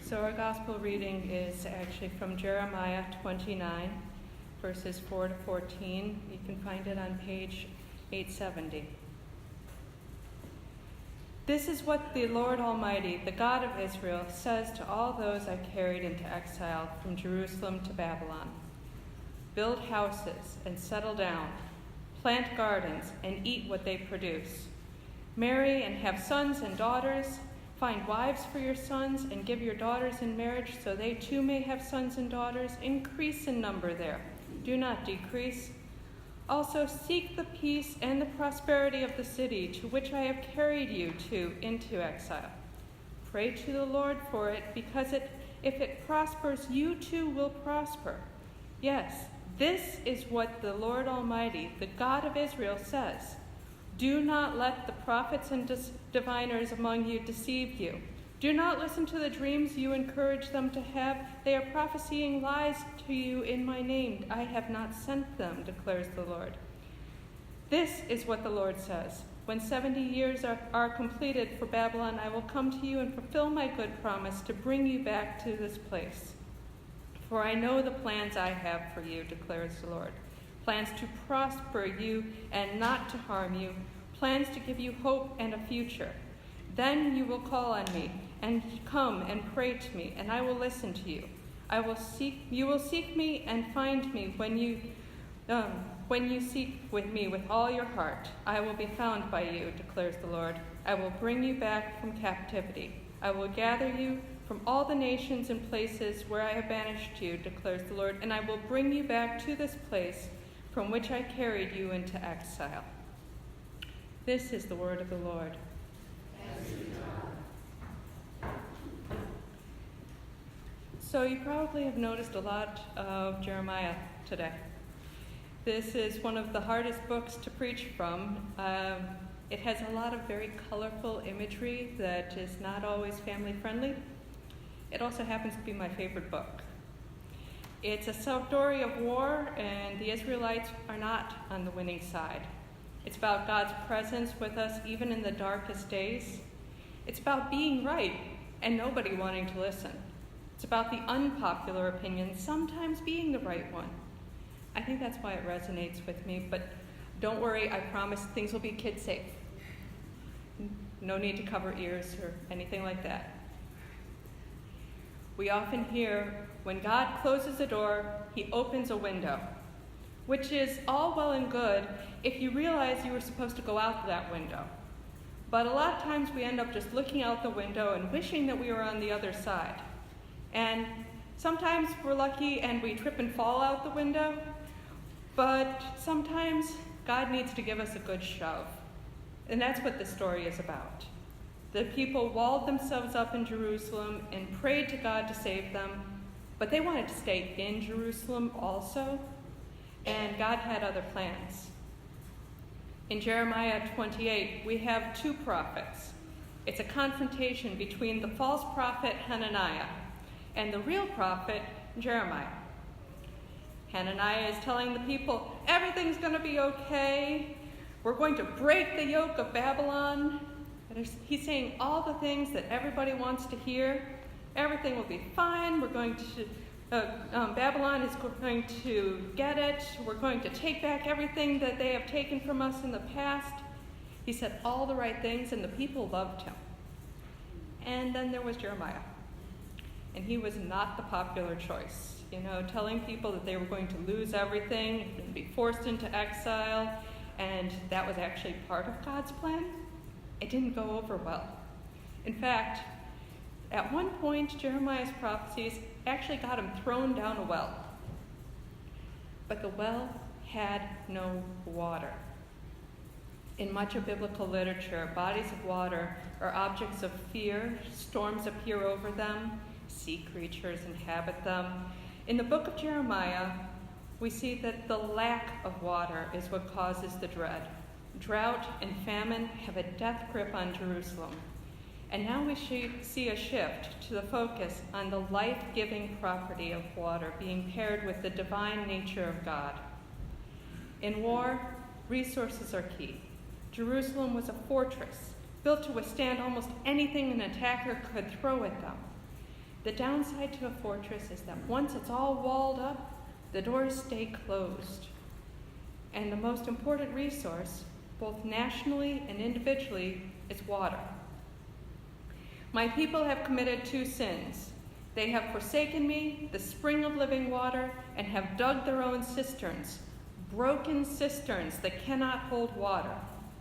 So our gospel reading is actually from Jeremiah 29, verses 4 to 14. You can find it on page 870. This is what the Lord Almighty, the God of Israel, says to all those I carried into exile from Jerusalem to Babylon. Build houses and settle down. Plant gardens and eat what they produce. Marry and have sons and daughters. Find wives for your sons and give your daughters in marriage so they too may have sons and daughters. Increase in number there. Do not decrease. Also seek the peace and the prosperity of the city to which I have carried you into exile. Pray to the Lord for it, because if it prospers, you too will prosper. Yes, this is what the Lord Almighty, the God of Israel, says. Do not let the prophets and diviners among you deceive you. Do not listen to the dreams you encourage them to have. They are prophesying lies to you in my name. I have not sent them, declares the Lord. This is what the Lord says. When 70 years are completed for Babylon, I will come to you and fulfill my good promise to bring you back to this place. For I know the plans I have for you, declares the Lord. Plans to prosper you and not to harm you. Plans to give you hope and a future. Then you will call on me and come and pray to me, and I will listen to you. You will seek me and find me when you seek with me with all your heart. I will be found by you, declares the Lord. I will bring you back from captivity. I will gather you from all the nations and places where I have banished you, declares the Lord, and I will bring you back to this place from which I carried you into exile. This is the word of the Lord. So you probably have noticed a lot of Jeremiah today. This is one of the hardest books to preach from. It has a lot of very colorful imagery that is not always family friendly. It also happens to be my favorite book. It's a story of war, and the Israelites are not on the winning side. It's about God's presence with us even in the darkest days. It's about being right and nobody wanting to listen. It's about the unpopular opinion sometimes being the right one. I think that's why it resonates with me, but don't worry, I promise things will be kid safe. No need to cover ears or anything like that. We often hear, when God closes a door, he opens a window, which is all well and good if you realize you were supposed to go out that window. But a lot of times we end up just looking out the window and wishing that we were on the other side. And sometimes we're lucky and we trip and fall out the window, but sometimes God needs to give us a good shove. And that's what this story is about. The people walled themselves up in Jerusalem and prayed to God to save them, but they wanted to stay in Jerusalem also, and God had other plans. In Jeremiah 28, we have two prophets. It's a confrontation between the false prophet Hananiah and the real prophet Jeremiah. Hananiah is telling the people, everything's going to be okay. We're going to break the yoke of Babylon. He's saying all the things that everybody wants to hear. Everything will be fine. We're going to, Babylon is going to get it. We're going to take back everything that they have taken from us in the past. He said all the right things, and the people loved him. And then there was Jeremiah. And he was not the popular choice. Telling people that they were going to lose everything and be forced into exile. And that was actually part of God's plan. It didn't go over well. In fact, at one point, Jeremiah's prophecies actually got him thrown down a well. But the well had no water. In much of biblical literature, bodies of water are objects of fear. Storms appear over them. Sea creatures inhabit them. In the book of Jeremiah, we see that the lack of water is what causes the dread. Drought and famine have a death grip on Jerusalem. And now we see a shift to the focus on the life-giving property of water being paired with the divine nature of God. In war, resources are key. Jerusalem was a fortress built to withstand almost anything an attacker could throw at them. The downside to a fortress is that once it's all walled up, the doors stay closed. And the most important resource, both nationally and individually, is water. My people have committed 2 sins. They have forsaken me, the spring of living water, and have dug their own cisterns, broken cisterns that cannot hold water.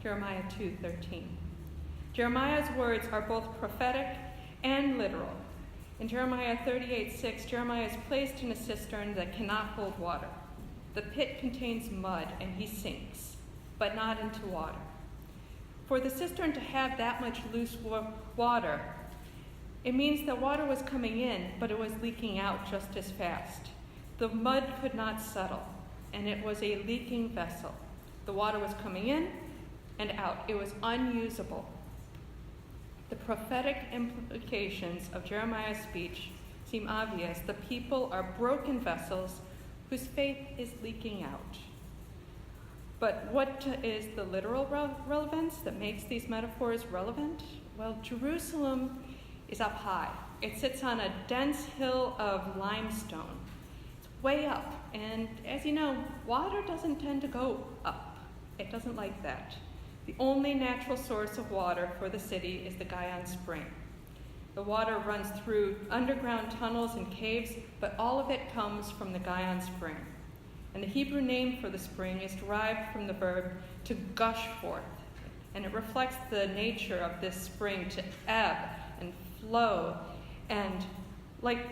Jeremiah 2:13. Jeremiah's words are both prophetic and literal. In Jeremiah 38:6, Jeremiah is placed in a cistern that cannot hold water. The pit contains mud, and he sinks, but not into water. For the cistern to have that much loose water, it means that water was coming in, but it was leaking out just as fast. The mud could not settle, and it was a leaking vessel. The water was coming in and out. It was unusable. The prophetic implications of Jeremiah's speech seem obvious. The people are broken vessels whose faith is leaking out. But what is the literal relevance that makes these metaphors relevant? Well, Jerusalem is up high. It sits on a dense hill of limestone. It's way up, and as you know, water doesn't tend to go up. It doesn't like that. The only natural source of water for the city is the Gihon Spring. The water runs through underground tunnels and caves, but all of it comes from the Gihon Spring. And the Hebrew name for the spring is derived from the verb to gush forth. And it reflects the nature of this spring to ebb and flow and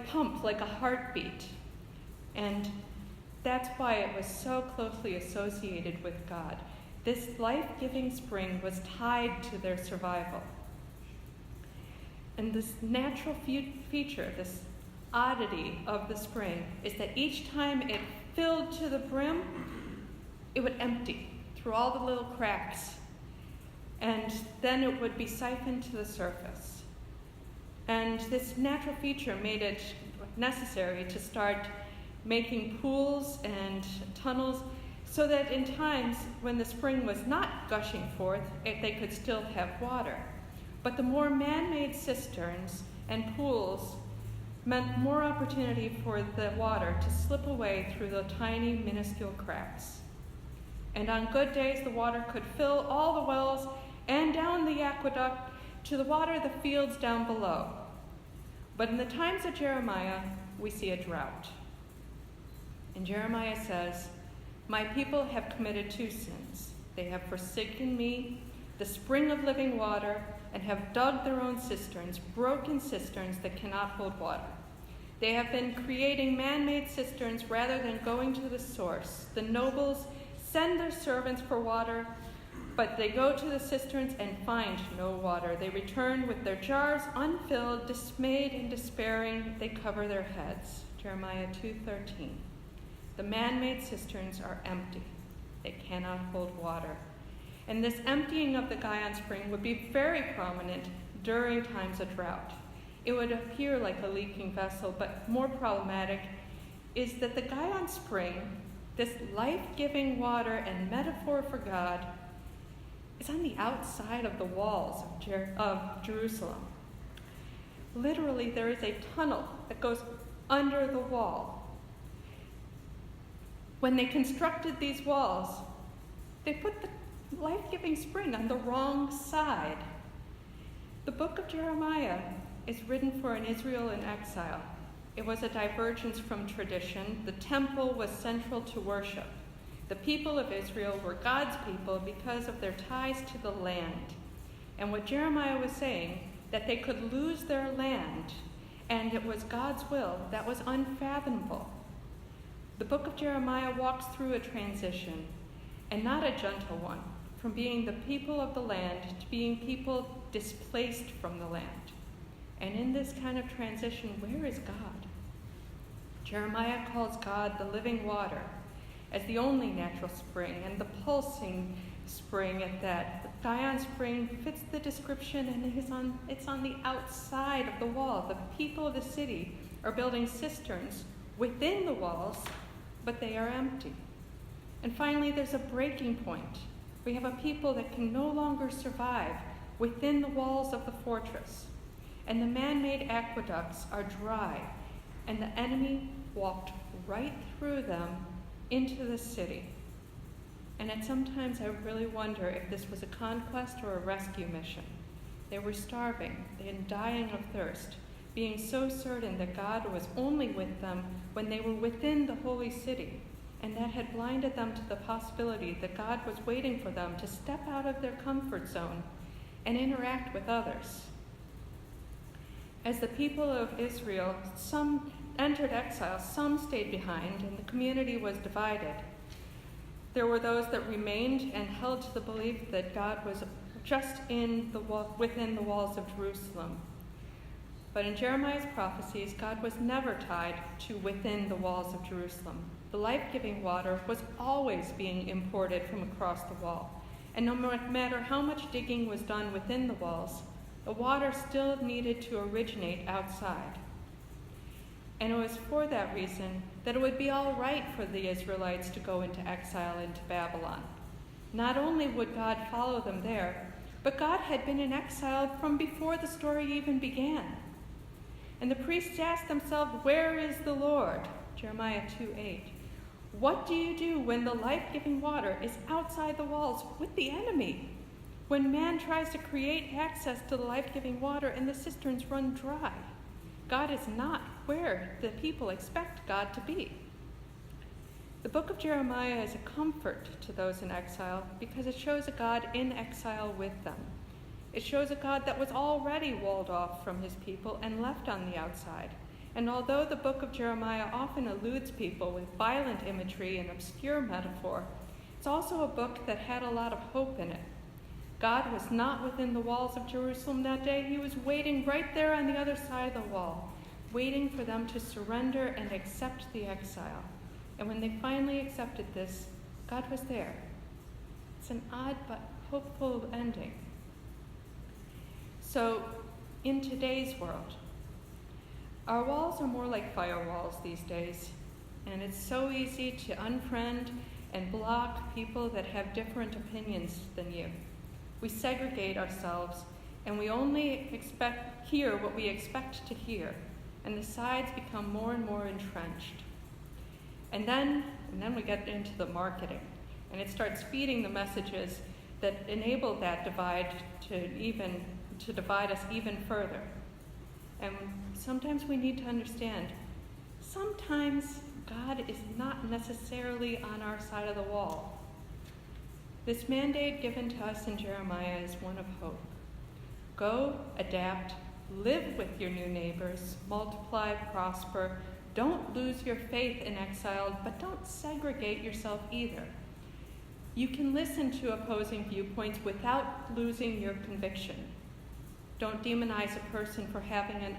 pump like a heartbeat. And that's why it was so closely associated with God. This life-giving spring was tied to their survival. And this natural feature, this oddity of the spring, is that each time it filled to the brim, it would empty through all the little cracks, and then it would be siphoned to the surface. And this natural feature made it necessary to start making pools and tunnels so that in times when the spring was not gushing forth, they could still have water. But the more man-made cisterns and pools meant more opportunity for the water to slip away through the tiny, minuscule cracks. And on good days, the water could fill all the wells and down the aqueduct to water the fields down below. But in the times of Jeremiah, we see a drought. And Jeremiah says, "My people have committed 2 sins. They have forsaken me, the spring of living water, and have dug their own cisterns, broken cisterns that cannot hold water. They have been creating man-made cisterns rather than going to the source. The nobles send their servants for water, but they go to the cisterns and find no water. They return with their jars unfilled, dismayed and despairing. They cover their heads." Jeremiah 2:13. The man-made cisterns are empty. They cannot hold water. And this emptying of the Gihon Spring would be very prominent during times of drought. It would appear like a leaking vessel, but more problematic is that the Gihon Spring, this life-giving water and metaphor for God, is on the outside of the walls of Jerusalem. Literally, there is a tunnel that goes under the wall. When they constructed these walls, they put the life-giving spring on the wrong side. The book of Jeremiah is written for an Israel in exile. It was a divergence from tradition. The temple was central to worship. The people of Israel were God's people because of their ties to the land. And what Jeremiah was saying, that they could lose their land, and it was God's will, that was unfathomable. The book of Jeremiah walks through a transition, and not a gentle one, from being the people of the land to being people displaced from the land. And in this kind of transition, where is God? Jeremiah calls God the living water as the only natural spring, and the pulsing spring at that. The Gihon Spring fits the description, and it's on the outside of the wall. The people of the city are building cisterns within the walls, but they are empty. And finally, there's a breaking point. We have a people that can no longer survive within the walls of the fortress. and the man-made aqueducts are dry, and the enemy walked right through them into the city. And at sometimes I really wonder if this was a conquest or a rescue mission. They were starving and dying of thirst, being so certain that God was only with them when they were within the holy city, and that had blinded them to the possibility that God was waiting for them to step out of their comfort zone and interact with others. As the people of Israel, some entered exile, some stayed behind, and the community was divided. There were those that remained and held to the belief that God was just within the walls of Jerusalem. But in Jeremiah's prophecies, God was never tied to within the walls of Jerusalem. The life-giving water was always being imported from across the wall. And no matter how much digging was done within the walls, the water still needed to originate outside. And it was for that reason that it would be all right for the Israelites to go into exile into Babylon. Not only would God follow them there, but God had been in exile from before the story even began. And the priests asked themselves, "Where is the Lord?" Jeremiah 2:8. What do you do when the life-giving water is outside the walls with the enemy? When man tries to create access to the life-giving water and the cisterns run dry? God is not where the people expect God to be. The book of Jeremiah is a comfort to those in exile because it shows a God in exile with them. It shows a God that was already walled off from his people and left on the outside. And although the book of Jeremiah often eludes people with violent imagery and obscure metaphor, it's also a book that had a lot of hope in it. God was not within the walls of Jerusalem that day. He was waiting right there on the other side of the wall, waiting for them to surrender and accept the exile. And when they finally accepted this, God was there. It's an odd but hopeful ending. So, in today's world, our walls are more like firewalls these days, and it's so easy to unfriend and block people that have different opinions than you. We segregate ourselves, and we only hear what we expect to hear, and the sides become more and more entrenched. And then we get into the marketing, and it starts feeding the messages that enable that divide to divide us even further. And sometimes we need to understand, sometimes God is not necessarily on our side of the wall. This mandate given to us in Jeremiah is one of hope. Go, adapt, live with your new neighbors, multiply, prosper. Don't lose your faith in exile, but don't segregate yourself either. You can listen to opposing viewpoints without losing your conviction. Don't demonize a person for having an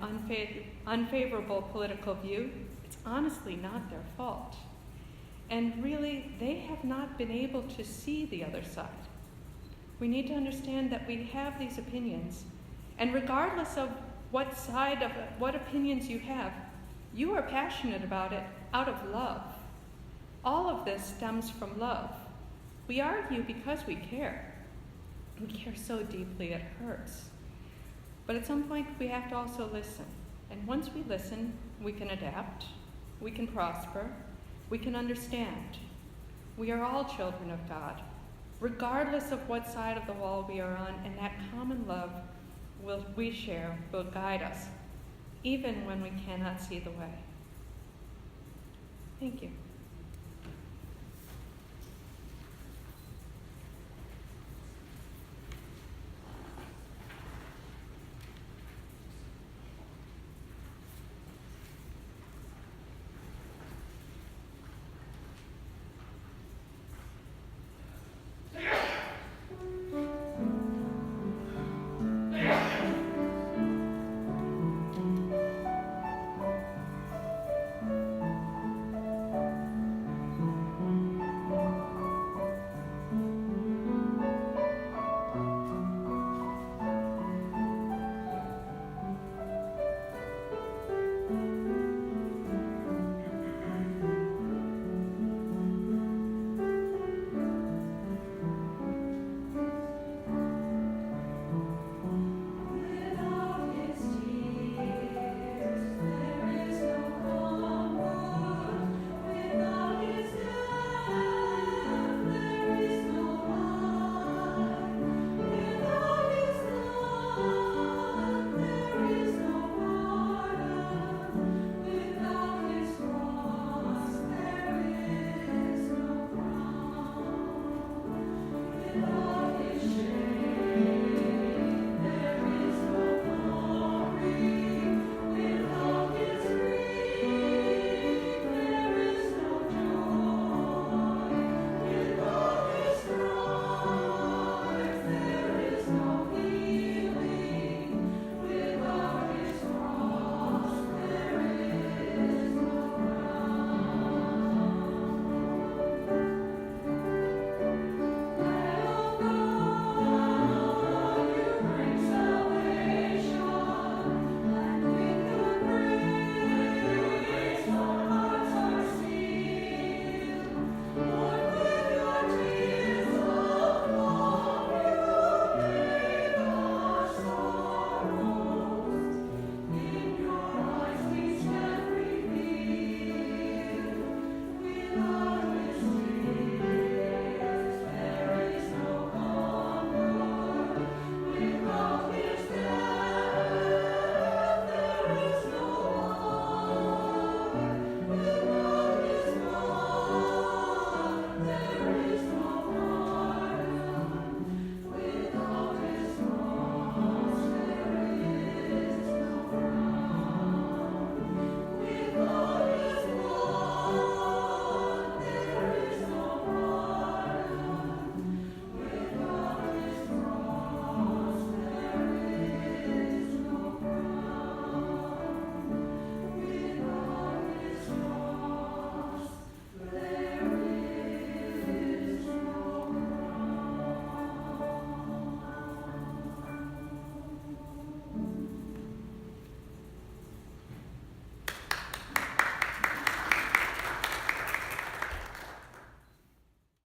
unfavorable political view. It's honestly not their fault. And really, they have not been able to see the other side. We need to understand that we have these opinions, and regardless of what opinions you have, you are passionate about it out of love. All of this stems from love. We argue because we care. We care so deeply it hurts. But at some point, we have to also listen. And once we listen, we can adapt, we can prosper, we can understand. We are all children of God, regardless of what side of the wall we are on, and that common love we share will guide us, even when we cannot see the way. Thank you.